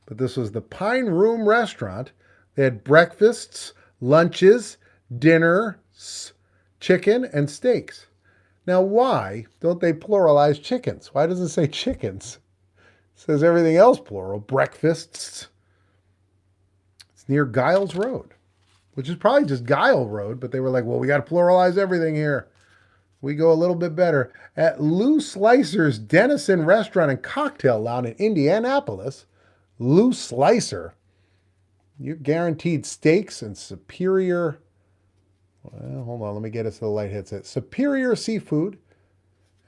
But this was the Pine Room Restaurant. They had breakfasts, lunches, dinners, chicken, and steaks. Now, why don't they pluralize chickens? Why does it say chickens? It says everything else plural. Breakfasts. It's near Giles Road, which is probably just Guile Road, but they were like, well, we got to pluralize everything here. We go a little bit better. At Lou Slicer's Denison Restaurant and Cocktail Lounge in Indianapolis, Lou Slicer, you're guaranteed steaks and superior, well, hold on, let me get us to the light hits it. Superior seafood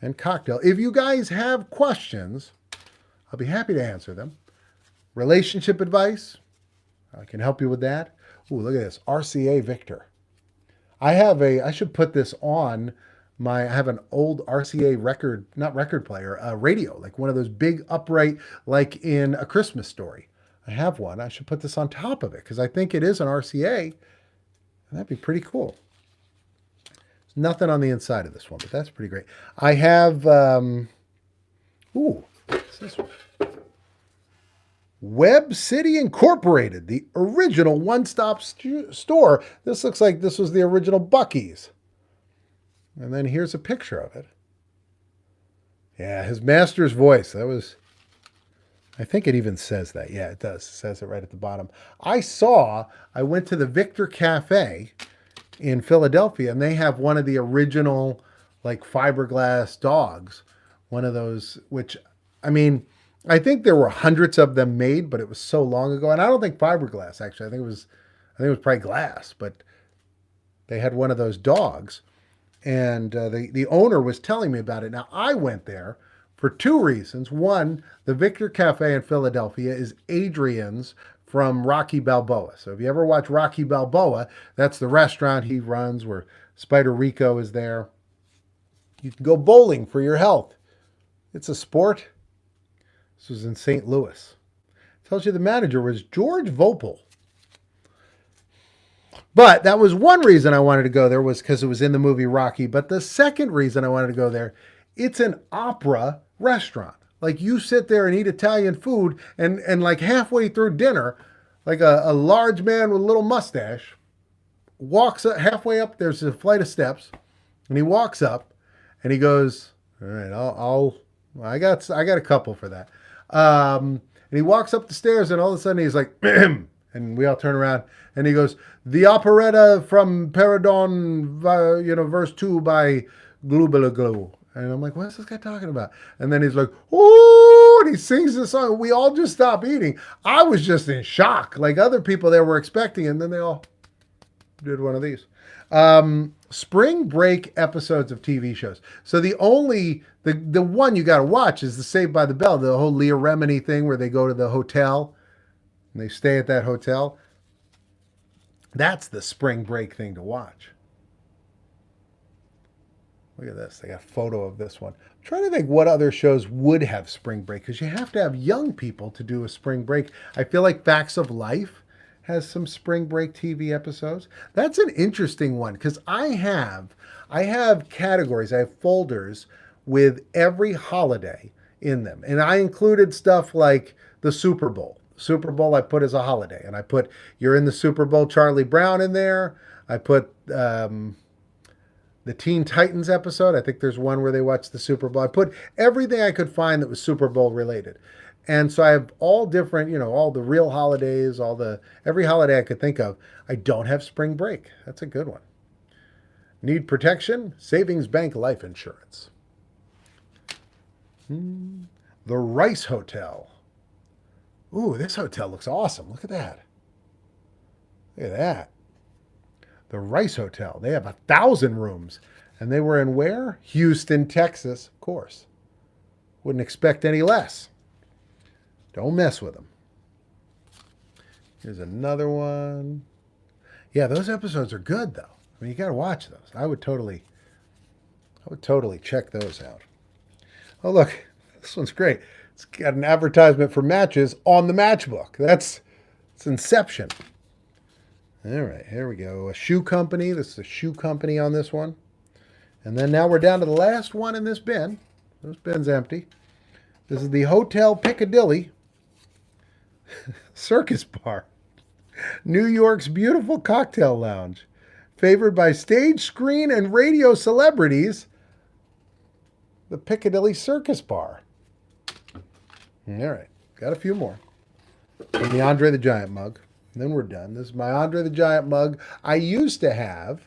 and cocktail. If you guys have questions, I'll be happy to answer them. Relationship advice, I can help you with that. Ooh, look at this, RCA Victor. I should put this on I have an old RCA not record player, radio, like one of those big upright, like in A Christmas Story. I have one. I should put this on top of it because I think it is an RCA. And that'd be pretty cool. There's nothing on the inside of this one, but that's pretty great. I have, what's this one? Web City Incorporated, the original one-stop store. This looks like this was the original Buc-ee's. And then here's a picture of it. Yeah, his master's voice. I think it even says that. Yeah, it does. It says it right at the bottom. I went to the Victor Cafe in Philadelphia, and they have one of the original, like, fiberglass dogs. One of those, which, I think there were hundreds of them made, but it was so long ago. And I don't think fiberglass, actually. I think it was probably glass, but they had one of those dogs. And the owner was telling me about it. Now, I went there for two reasons. One, the Victor Cafe in Philadelphia is Adrian's from Rocky Balboa. So if you ever watch Rocky Balboa, that's the restaurant he runs where Spider Rico is there. You can go bowling for your health. It's a sport. This was in St. Louis. It tells you the manager was George Vopel. But that was one reason I wanted to go there was because it was in the movie Rocky. But the second reason I wanted to go there, it's an opera restaurant. Like you sit there and eat Italian food and like halfway through dinner, like a large man with a little mustache walks up, halfway up, there's a flight of steps, and he walks up and he goes, all right, I got a couple for that. And he walks up the stairs and all of a sudden he's like, and we all turn around and he goes, the operetta from Peridon, verse 2 by Glubelaglu. And I'm like, what's this guy talking about? And then he's like, oh, and he sings the song. We all just stop eating. I was just in shock. Like other people there were expecting, and then they all did one of these. Spring break episodes of TV shows. So the one you got to watch is the Saved by the Bell, the whole Leah Remini thing where they go to the hotel and they stay at that hotel. That's the spring break thing to watch. Look at this. They got a photo of this one. I'm trying to think what other shows would have spring break, because you have to have young people to do a spring break. I feel like Facts of Life has some spring break TV episodes. That's an interesting one, because I have categories, I have folders with every holiday in them. And I included stuff like the Super Bowl. Super Bowl I put as a holiday. And I put You're in the Super Bowl, Charlie Brown in there. I put the Teen Titans episode. I think there's one where they watch the Super Bowl. I put everything I could find that was Super Bowl related. And so I have all different, all the real holidays, every holiday I could think of. I don't have spring break. That's a good one. Need protection? Savings Bank Life Insurance. The Rice Hotel. Ooh, this hotel looks awesome. Look at that. Look at that. The Rice Hotel. They have 1,000 rooms. And they were in where? Houston, Texas, of course. Wouldn't expect any less. Don't mess with them. Here's another one. Yeah, those episodes are good, though. I mean, you got to watch those. I would totally check those out. Oh, look. This one's great. It's got an advertisement for matches on the matchbook. It's Inception. All right, here we go. A shoe company. This is a shoe company on this one. And then now we're down to the last one in this bin. This bin's empty. This is the Hotel Piccadilly Circus Bar. New York's beautiful cocktail lounge. Favored by stage, screen, and radio celebrities. The Piccadilly Circus Bar. All right, got a few more. And the Andre the Giant mug. And then we're done. This is my Andre the Giant mug. I used to have,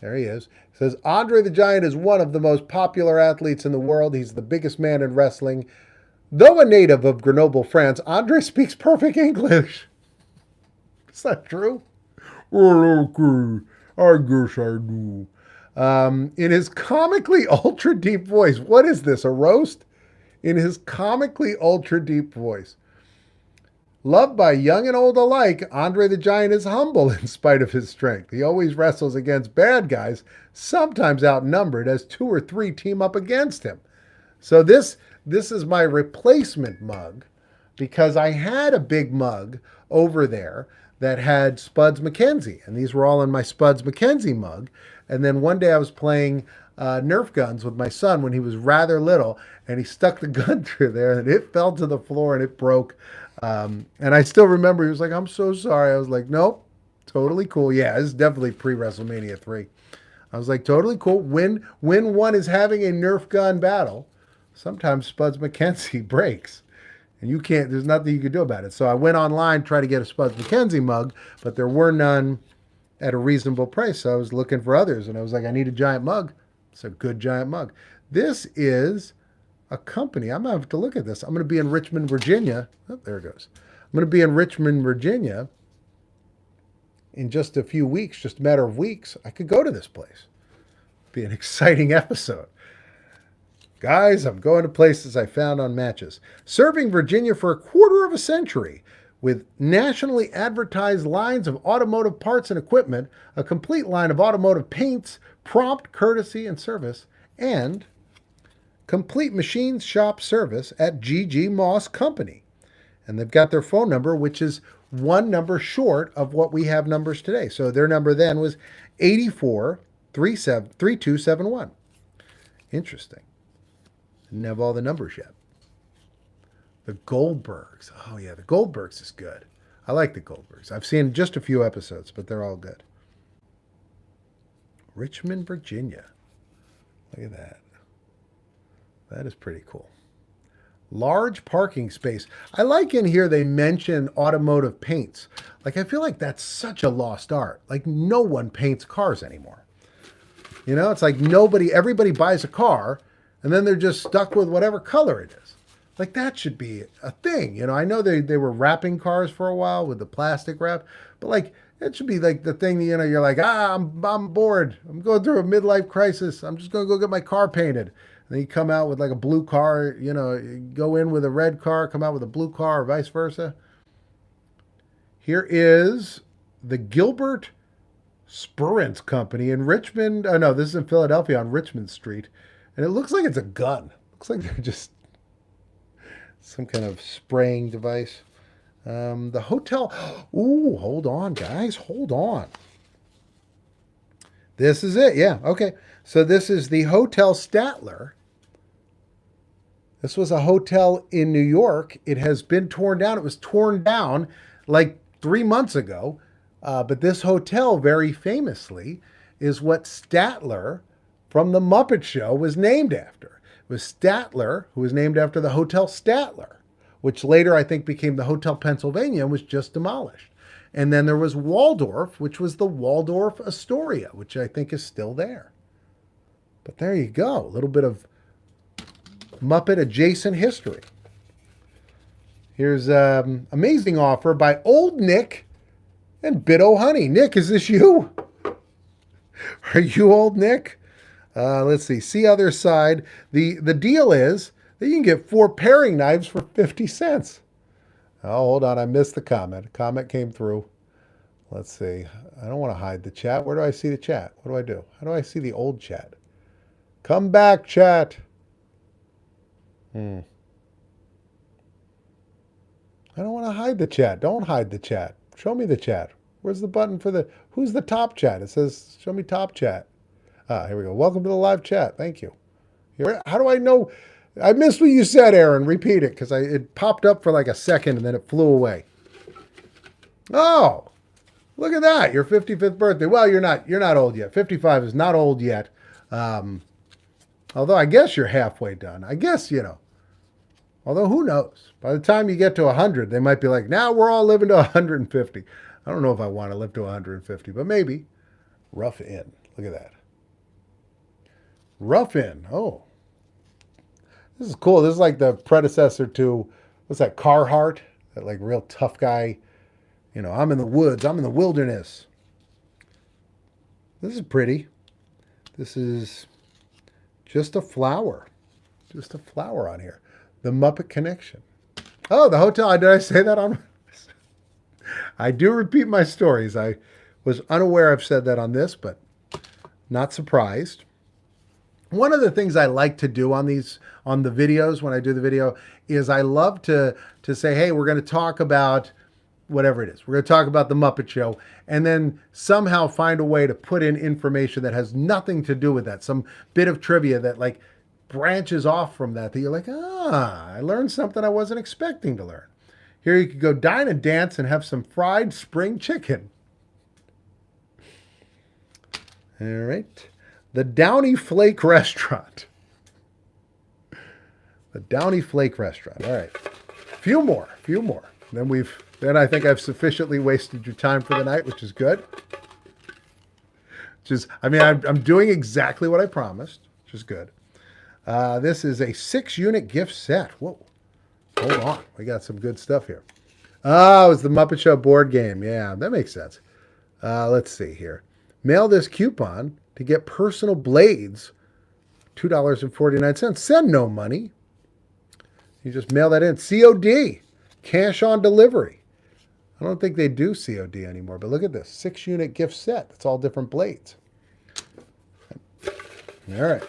there he is. It says, Andre the Giant is one of the most popular athletes in the world. He's the biggest man in wrestling. Though a native of Grenoble, France, Andre speaks perfect English. Is that true? Well, okay. I guess I do. In his comically ultra deep voice. What is this, a roast? In his comically ultra deep voice. Loved by young and old alike, Andre the Giant is humble in spite of his strength. He always wrestles against bad guys, sometimes outnumbered, as 2 or 3 team up against him. So this is my replacement mug, because I had a big mug over there that had Spuds MacKenzie, and these were all in my Spuds MacKenzie mug. And then one day I was playing Nerf guns with my son when he was rather little, and he stuck the gun through there, and it fell to the floor and it broke. And I still remember he was like, I'm so sorry. I was like, nope, totally cool. Yeah, this is definitely pre-WrestleMania 3. I was like, totally cool. When one is having a Nerf gun battle, sometimes Spuds MacKenzie breaks. And there's nothing you can do about it. So I went online, tried to get a Spuds MacKenzie mug, but there were none at a reasonable price. So I was looking for others, and I was like, I need a giant mug. It's a good giant mug. This is a company. I'm going to have to look at this. I'm going to be in Richmond, Virginia. Oh, there it goes. I'm going to be in Richmond, Virginia in just a few weeks, just a matter of weeks. I could go to this place. Be an exciting episode. Guys, I'm going to places I found on Matches. Serving Virginia for a quarter of a century with nationally advertised lines of automotive parts and equipment, a complete line of automotive paints, prompt courtesy and service, and complete machine shop service at G.G. Moss Company. And they've got their phone number, which is one number short of what we have numbers today. So their number then was 84-3271. Interesting. Didn't have all the numbers yet. The Goldbergs. Oh, yeah, the Goldbergs is good. I like the Goldbergs. I've seen just a few episodes, but they're all good. Richmond, Virginia. Look at that. That is pretty cool. Large parking space. I like in here they mention automotive paints. Like, I feel like that's such a lost art. Like, no one paints cars anymore. It's like everybody buys a car, and then they're just stuck with whatever color it is. Like, that should be a thing. I know they were wrapping cars for a while with the plastic wrap, but like, It should be like the thing, you're like, I'm bored. I'm going through a midlife crisis. I'm just going to go get my car painted. And then you come out with like a blue car, you go in with a red car, come out with a blue car, or vice versa. Here is the Gilbert Spurrence Company in Richmond. Oh, no, this is in Philadelphia on Richmond Street. And it looks like it's a gun. Looks like they're just some kind of spraying device. The hotel. Ooh, hold on, guys. Hold on. This is it. Yeah. Okay. So this is the Hotel Statler. This was a hotel in New York. It has been torn down. It was torn down like 3 months ago. But this hotel, very famously, is what Statler from the Muppet Show was named after. It was Statler, who was named after the Hotel Statler, which later I think became the Hotel Pennsylvania and was just demolished. And then there was Waldorf, which was the Waldorf Astoria, which I think is still there. But there you go, a little bit of Muppet adjacent history. Here's an amazing offer by Old Nick and Bit Honey. Nick, is this you? Are you Old Nick? Let's see other side. The deal is that you can get 4 paring knives for 50 cents. Oh, hold on. I missed the comment. A comment came through. Let's see. I don't want to hide the chat. Where do I see the chat? What do I do? How do I see the old chat? Come back, chat. I don't want to hide the chat. Don't hide the chat. Show me the chat. Where's the button for who's the top chat? It says, show me top chat. Here we go. Welcome to the live chat. Thank you. How do I know? I missed what you said, Aaron. Repeat it, because it popped up for like a second and then it flew away. Oh, look at that. Your 55th birthday. Well, you're not old yet. 55 is not old yet. Although I guess you're halfway done. I guess, although who knows? By the time you get to 100, they might be like, now we're all living to 150. I don't know if I want to live to 150, but maybe. Rough Inn. Look at that. Rough Inn. Oh. This is cool. This is like the predecessor to, what's that, Carhartt? That like real tough guy. I'm in the woods. I'm in the wilderness. This is pretty. This is just a flower. Just a flower on here. The Muppet Connection. Oh, the hotel. Did I say that on? I do repeat my stories. I was unaware I've said that on this, but not surprised. One of the things I like to do on the videos, when I do the video, is I love to say, hey, we're going to talk about whatever it is. We're going to talk about the Muppet Show, and then somehow find a way to put in information that has nothing to do with that. Some bit of trivia that like branches off from that you're like, I learned something I wasn't expecting to learn. Here you could go dine and dance and have some fried spring chicken. All right. The Downy Flake Restaurant. The Downy Flake Restaurant. All right. Few more. Then I think I've sufficiently wasted your time for the night, which is good. I'm doing exactly what I promised, which is good. This is a 6-unit gift set. Whoa. Hold on. We got some good stuff here. Oh, it's the Muppet Show board game. Yeah, that makes sense. Let's see here. Mail this coupon to get personal blades, $2.49. Send no money. You just mail that in. COD, cash on delivery. I don't think they do COD anymore, but look at this. 6-unit gift set. It's all different blades. All right.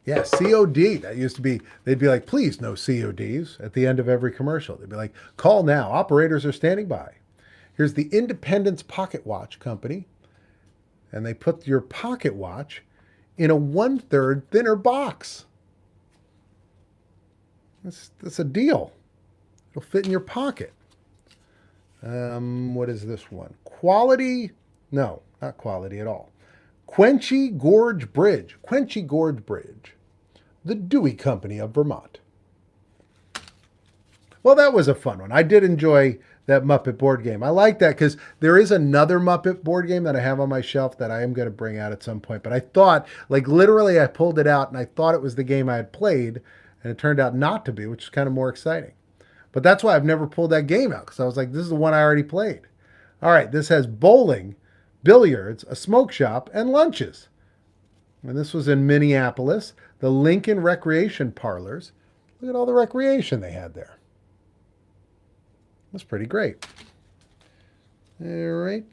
Yeah, COD. That used to be, they'd be like, please, no CODs at the end of every commercial. They'd be like, call now. Operators are standing by. Here's the Independence Pocket Watch Company. And they put your pocket watch in a 1/3 thinner box. That's a deal. It'll fit in your pocket. What is this one? Quality? No, not quality at all. Quenchy Gorge Bridge. Quenchy Gorge Bridge. The Dewey Company of Vermont. Well, that was a fun one. I did enjoy that Muppet board game. I like that because there is another Muppet board game that I have on my shelf that I am going to bring out at some point. But I thought, like literally I pulled it out and I thought it was the game I had played and it turned out not to be, which is kind of more exciting. But that's why I've never pulled that game out because I was like, this is the one I already played. All right, this has bowling, billiards, a smoke shop, and lunches. And this was in Minneapolis. The Lincoln Recreation Parlors. Look at all the recreation they had there. That's pretty great. All right.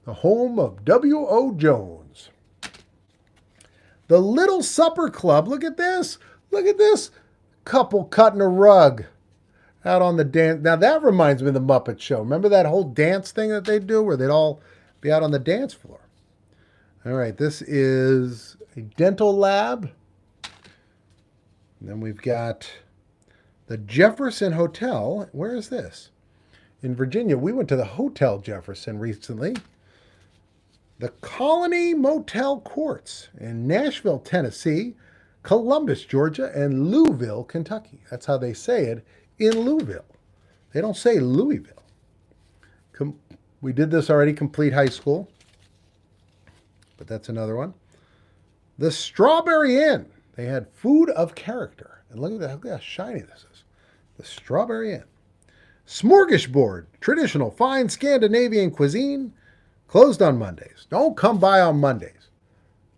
The home of W.O. Jones. The Little Supper Club. Look at this. Look at this couple cutting a rug out on the dance. Now that reminds me of the Muppet Show. Remember that whole dance thing that they do where they'd all be out on the dance floor? All right, this is a dental lab. And then we've got the Jefferson Hotel. Where is this? In Virginia. We went to the Hotel Jefferson recently. The Colony Motel Courts in Nashville, Tennessee, Columbus, Georgia, and Louisville, Kentucky. That's how they say it in Louisville. They don't say Louisville. We did this already, complete high school. But that's another one. The Strawberry Inn. They had food of character. And look at how shiny this is. The Strawberry Inn. Smorgasbord. Traditional fine Scandinavian cuisine. Closed on Mondays. Don't come by on Mondays.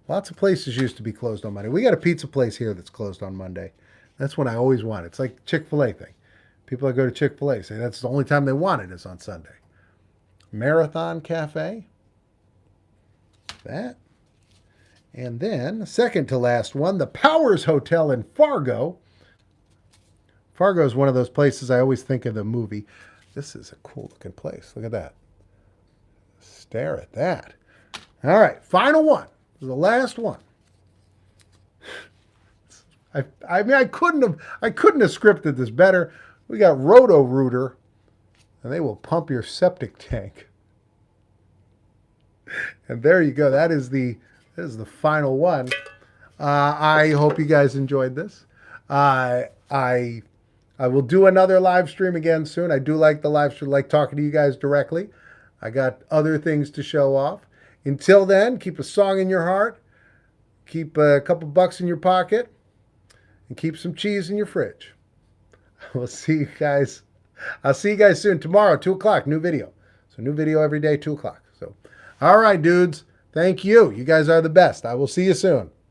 Lots of places used to be closed on Monday. We got a pizza place here that's closed on Monday. That's what I always want. It's like Chick-fil-A thing. People that go to Chick-fil-A say that's the only time they want it is on Sunday. Marathon Cafe. That. And then, second to last one, the Powers Hotel in Fargo. Fargo is one of those places I always think of the movie. This is a cool looking place. Look at that. Stare at that. All right, final one. This is the last one. I mean, I couldn't have scripted this better. We got Roto-Rooter, and they will pump your septic tank. And there you go. That is the final one. I hope you guys enjoyed this. I will do another live stream again soon. I do like the live stream, like talking to you guys directly. I got other things to show off. Until then, keep a song in your heart, keep a couple bucks in your pocket, and keep some cheese in your fridge. We'll see you guys. I'll see you guys soon. Tomorrow, 2 o'clock, new video. So new video every day, 2 o'clock. So, all right, dudes. Thank you. You guys are the best. I will see you soon.